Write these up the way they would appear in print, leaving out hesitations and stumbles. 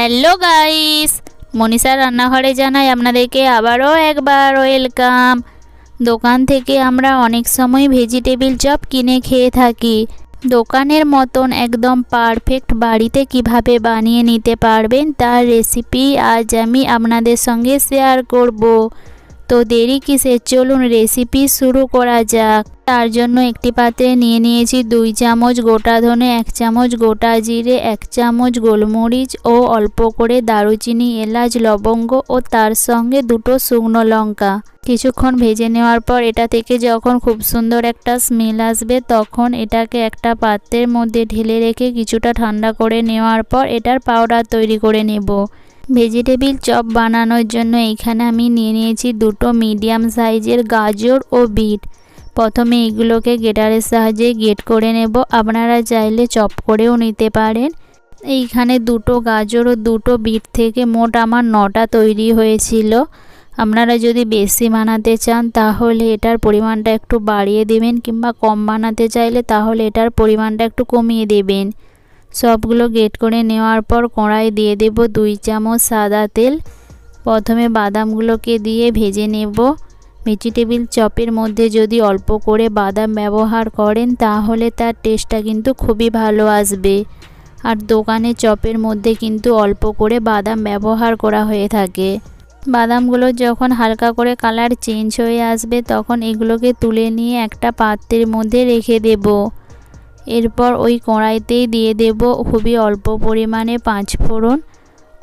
Hello guys, মনীষার রান্নাঘরে জানাই আপনাদেরকে আবারও একবার ওয়েলকাম। দোকান থেকে আমরা অনেক সময় ভেজিটেবিল চপ কিনে খেয়ে থাকি। দোকানের মতন একদম পারফেক্ট বাড়িতে কিভাবে বানিয়ে নিতে পারবেন তার রেসিপি আজ আমি আপনাদের সঙ্গে শেয়ার করব। তো দেরি কিসের, চলুন রেসিপি শুরু করা যাক। তার জন্য একটি পাত্রে নিয়ে নিয়েছি 2 চামচ গোটা ধনে, 1 চামচ গোটা জিরে, 1 চামচ গোলমরিচ ও অল্প করে দারুচিনি, এলাচ, লবঙ্গ ও তার সঙ্গে 2টো শুকনো লঙ্কা। কিছুক্ষণ ভেজে নেওয়ার পর এটা থেকে যখন খুব সুন্দর একটা স্মেল আসবে তখন এটাকে একটা পাত্রের মধ্যে ঢেলে রেখে কিছুটা ঠান্ডা করে নেওয়ার পর এটার পাউডার তৈরি করে নেব। ভেজিটেবিল চপ বানানোর জন্য এখানে আমি নিয়ে নিয়েছি 2টো মিডিয়াম সাইজের গাজর ও বিট। প্রথমে এগুলোকে গ্রেটারের সাহায্যে গ্রেট করে নেব, আপনারা চাইলে চপ করেও নিতে পারেন। এইখানে 2টো গাজর ও 2টো বিট থেকে মোট আমার 9টা তৈরি হয়েছিল। আপনারা যদি বেশি বানাতে চান তাহলে এটার পরিমাণটা একটু বাড়িয়ে দেবেন, কিংবা কম বানাতে চাইলে তাহলে এটার পরিমাণটা একটু কমিয়ে দেবেন। সবগুলো গ্রেট করে নেওয়ার পর কড়াই দিয়ে দেব 2 চামচ সাদা তেল। প্রথমে বাদামগুলোকে দিয়ে ভেজে নেব। ভেজিটেবিল চপের মধ্যে যদি অল্প করে বাদাম ব্যবহার করেন তাহলে তার টেস্টটা কিন্তু খুবই ভালো আসবে। আর দোকানে চপের মধ্যে কিন্তু অল্প করে বাদাম ব্যবহার করা হয়ে থাকে। বাদামগুলো যখন হালকা করে কালার চেঞ্জ হয়ে আসবে তখন এগুলোকে তুলে নিয়ে একটা পাত্রের মধ্যে রেখে দেব। এরপর ওই কড়াইতেই দিয়ে দেব খুবই অল্প পরিমাণে 5 ফোড়ন।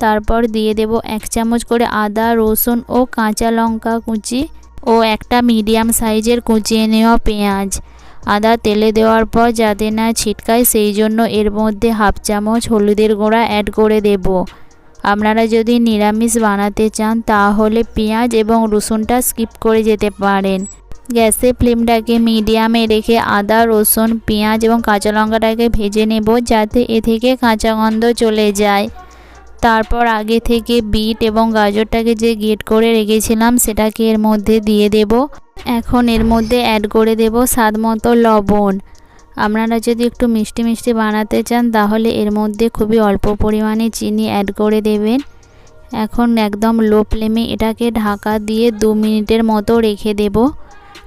তারপর দিয়ে দেব 1 চামচ করে আদা, রসুন ও কাঁচা লঙ্কা কুচি ও একটা মিডিয়াম সাইজের কুচিয়ে নেওয়া পেঁয়াজ। আদা তেলে দেওয়ার পর যাতে না ছিটকায় সেই জন্য এর মধ্যে 1/2 চামচ হলুদের গুঁড়া অ্যাড করে দেব। আপনারা যদি নিরামিষ বানাতে চান তাহলে পেঁয়াজ এবং রসুনটা স্কিপ করে যেতে পারেন। গ্যাসের ফ্লেমটাকে মিডিয়ামে রেখে আদা, রসুন, পেঁয়াজ এবং কাঁচা লঙ্কাটাকে ভেজে নেব যাতে এ থেকে কাঁচা গন্ধ চলে যায়। তারপর আগে থেকে বিট এবং গাজরটাকে যে গ্রেট করে রেখেছিলাম সেটাকে এর মধ্যে দিয়ে দেব। এখন এর মধ্যে অ্যাড করে দেব স্বাদ মতো লবণ। আপনারা যদি একটু মিষ্টি মিষ্টি বানাতে চান তাহলে এর মধ্যে খুবই অল্প পরিমাণে চিনি অ্যাড করে দেবেন। এখন একদম লো ফ্লেমে এটাকে ঢাকা দিয়ে 2 মিনিটের মতো রেখে দেব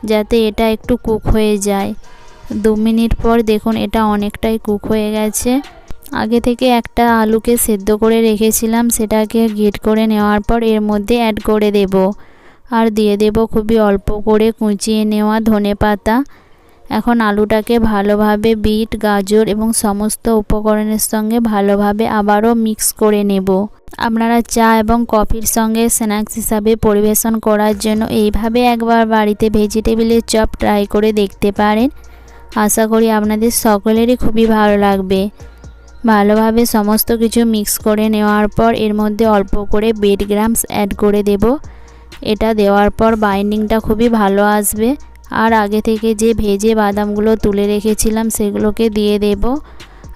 যাতে এটা একটু কুক হয়ে যায়। 2 মিনিট পর দেখুন এটা অনেকটাই কুক হয়ে গেছে। আগে থেকে একটা আলুকে সেদ্ধ করে রেখেছিলাম, সেটাকে গ্রেট করে নেওয়ার পর এর মধ্যে অ্যাড করে দেব। আর দিয়ে দেব খুবই অল্প করে কুচিয়ে নেওয়া ধনেপাতা। এখন আলুটাকে ভালোভাবে বিট, গাজর এবং সমস্ত উপকরণের সঙ্গে ভালোভাবে আবারও মিক্স করে নেব। আপনারা চা এবং কফির সঙ্গে স্ন্যাক্স হিসাবে পরিবেশন করার জন্য এইভাবে একবার বাড়িতে ভেজিটেবিলের চপ ট্রাই করে দেখতে পারেন। আশা করি আপনাদের সকলেরই খুবই ভালো লাগবে। ভালোভাবে সমস্ত কিছু মিক্স করে নেওয়ার পর এর মধ্যে অল্প করে ব্রেড ক্রাম্বস অ্যাড করে দেব। এটা দেওয়ার পর বাইন্ডিংটা খুবই ভালো আসবে। আর আগে থেকে যে ভেজে বাদামগুলো তুলে রেখেছিলাম সেগুলোকে দিয়ে দেব।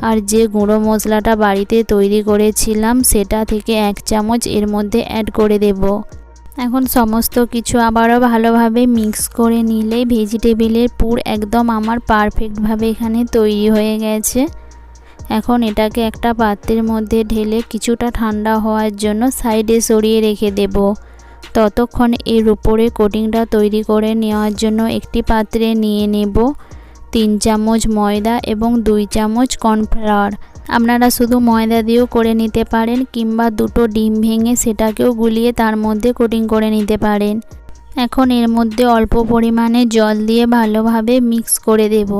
আর যে গুঁড়ো মশলাটা বাড়িতে তৈরি করেছিলাম সেটা থেকে 1 চামচ এর মধ্যে অ্যাড করে দেব। এখন সমস্ত কিছু আবারও ভালোভাবে মিক্স করে নিলেই ভেজিটেবিলের পুর একদম আমার পারফেক্টভাবে এখানে তৈরি হয়ে গেছে। এখন এটাকে একটা পাত্রের মধ্যে ঢেলে কিছুটা ঠান্ডা হওয়ার জন্য সাইডে সরিয়ে রেখে দেব। ততক্ষণ এর উপরে কোটিংটা তৈরি করে নেওয়ার জন্য একটি পাত্রে নিয়ে নেব 3 চামচ ময়দা এবং 2 চামচ কর্নফ্লাওয়ার। আপনারা শুধু ময়দা দিয়েও করে নিতে পারেন, কিংবা 2টো ডিম ভেঙে সেটাকেও গুলিয়ে তার মধ্যে কোটিং করে নিতে পারেন। এখন এর মধ্যে অল্প পরিমাণে জল দিয়ে ভালোভাবে মিক্স করে দেব।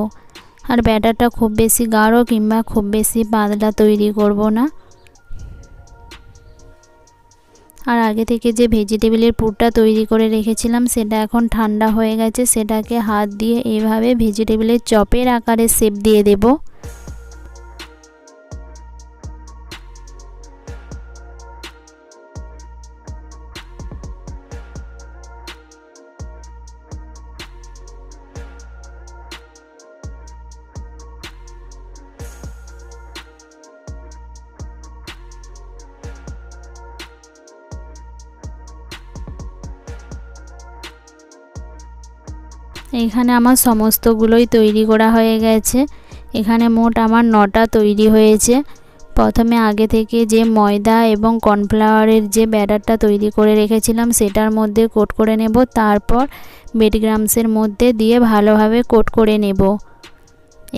আর ব্যাটারটা খুব বেশি গাঢ় কিংবা খুব বেশি পাতলা তৈরি করব না। আর আগে থেকে যে ভেজিটেবিলের পুরটা তৈরি করে রেখেছিলাম সেটা এখন ঠান্ডা হয়ে গেছে। সেটাকে হাত দিয়ে এইভাবে ভেজিটেবিলের চপের আকারে শেপ দিয়ে দেব। এখানে আমার সমস্তগুলোই তৈরি করা হয়ে গেছে। এখানে মোট আমার 9টা তৈরি হয়েছে। প্রথমে আগে থেকে যে ময়দা এবং কর্নফ্লাওয়ারের যে ব্যাটারটা তৈরি করে রেখেছিলাম সেটার মধ্যে কোট করে নেব, তারপর ব্রেড ক্রাম্বসের মধ্যে দিয়ে ভালোভাবে কোট করে নেব।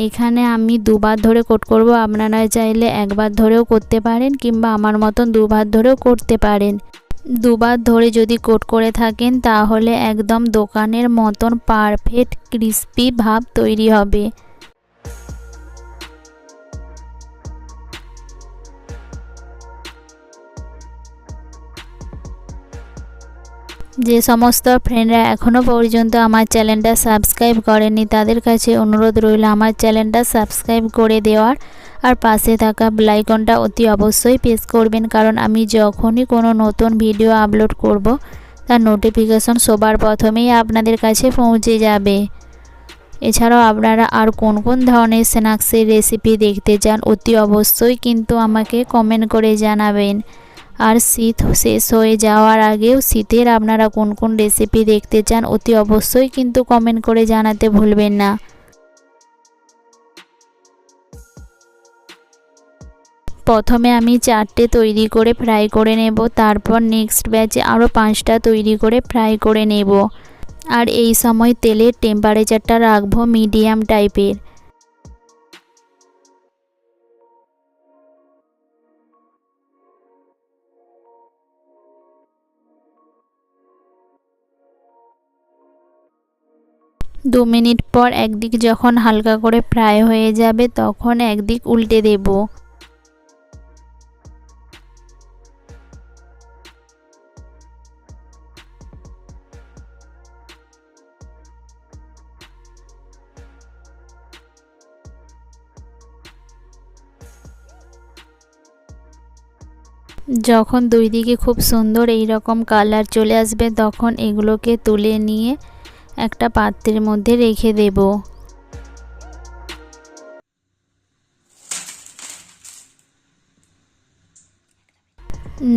এখানে আমি দুবার ধরে কোট করব, আপনারা চাইলে একবার ধরেও করতে পারেন কিংবা আমার মতন দুবার ধরেও করতে পারেন। দুবার ধরে যদি কোট করে থাকেন তাহলে একদম দোকানের মতন পারফেক্ট ক্রিস্পি ভাব তৈরি হবে। যে সমস্ত ফ্রেন্ডরা এখনও পর্যন্ত আমার চ্যানেলটা সাবস্ক্রাইব করেননি তাদের কাছে অনুরোধ রইল আমার চ্যানেলটা সাবস্ক্রাইব করে দেওয়ার, আর পাশে থাকা বেল আইকনটা অতি অবশ্যই প্রেস করবেন, কারণ আমি যখনই কোনো নতুন ভিডিও আপলোড করব তার নোটিফিকেশন সবার প্রথমেই আপনাদের কাছে পৌঁছে যাবে। এছাড়াও আপনারা আর কোন কোন ধরনের স্ন্যাক্সের রেসিপি দেখতে চান অতি অবশ্যই কিন্তু আমাকে কমেন্ট করে জানাবেন। আর শীত শেষ হয়ে যাওয়ার আগেও শীতের আপনারা কোন কোন রেসিপি দেখতে চান অতি অবশ্যই কিন্তু কমেন্ট করে জানাতে ভুলবেন না। প্রথমে আমি 4টে তৈরি করে ফ্রাই করে নেব, তারপর নেক্সট ব্যাচে আরও 5টা তৈরি করে ফ্রাই করে নেব। আর এই সময় তেলের টেম্পারেচারটা রাখবো মিডিয়াম টাইপের। দু মিনিট পর একদিক যখন হালকা করে ফ্রাই হয়ে যাবে তখন একদিক উল্টে দেব। যখন দুই দিকে খুব সুন্দর এই রকম কালার চলে আসবে তখন এগুলোকে তুলে নিয়ে একটা পাত্রের মধ্যে রেখে দেব।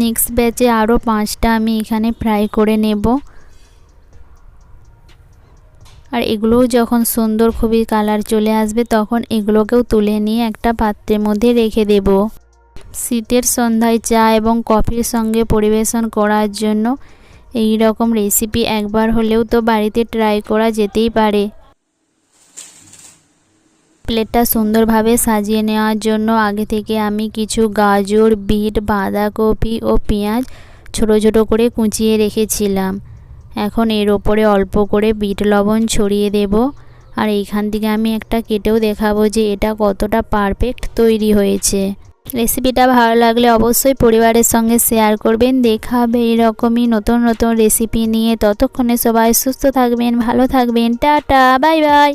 নেক্সট ব্যাচে আরও 5টা আমি এখানে ফ্রাই করে নেব। আর এগুলোও যখন সুন্দর খুবই কালার চলে আসবে তখন এগুলোকেও তুলে নিয়ে একটা পাত্রের মধ্যে রেখে দেব। শীতের সন্ধ্যায় চা এবং কফির সঙ্গে পরিবেশন করার জন্য এই রকম রেসিপি একবার হলেও তো বাড়িতে ট্রাই করা যেতেই পারে। প্লেটটা সুন্দরভাবে সাজিয়ে নেওয়ার জন্য আগে থেকে আমি কিছু গাজর, বিট, বাঁধাকপি ও পেঁয়াজ ছোট ছোট করে কুচিয়ে রেখেছিলাম। এখন এর ওপরে অল্প করে বিট লবণ ছড়িয়ে দেব। আর এইখান থেকে আমি একটা কেটেও দেখাবো যে এটা কতটা পারফেক্ট তৈরি হয়েছে। রেসিপিটা ভালো লাগলে অবশ্যই পরিবারের সঙ্গে শেয়ার করবেন। দেখা হবে এরকমই নতুন নতুন রেসিপি নিয়ে। ততক্ষণে সবাই সুস্থ থাকবেন, ভালো থাকবেন। Tata, bye bye.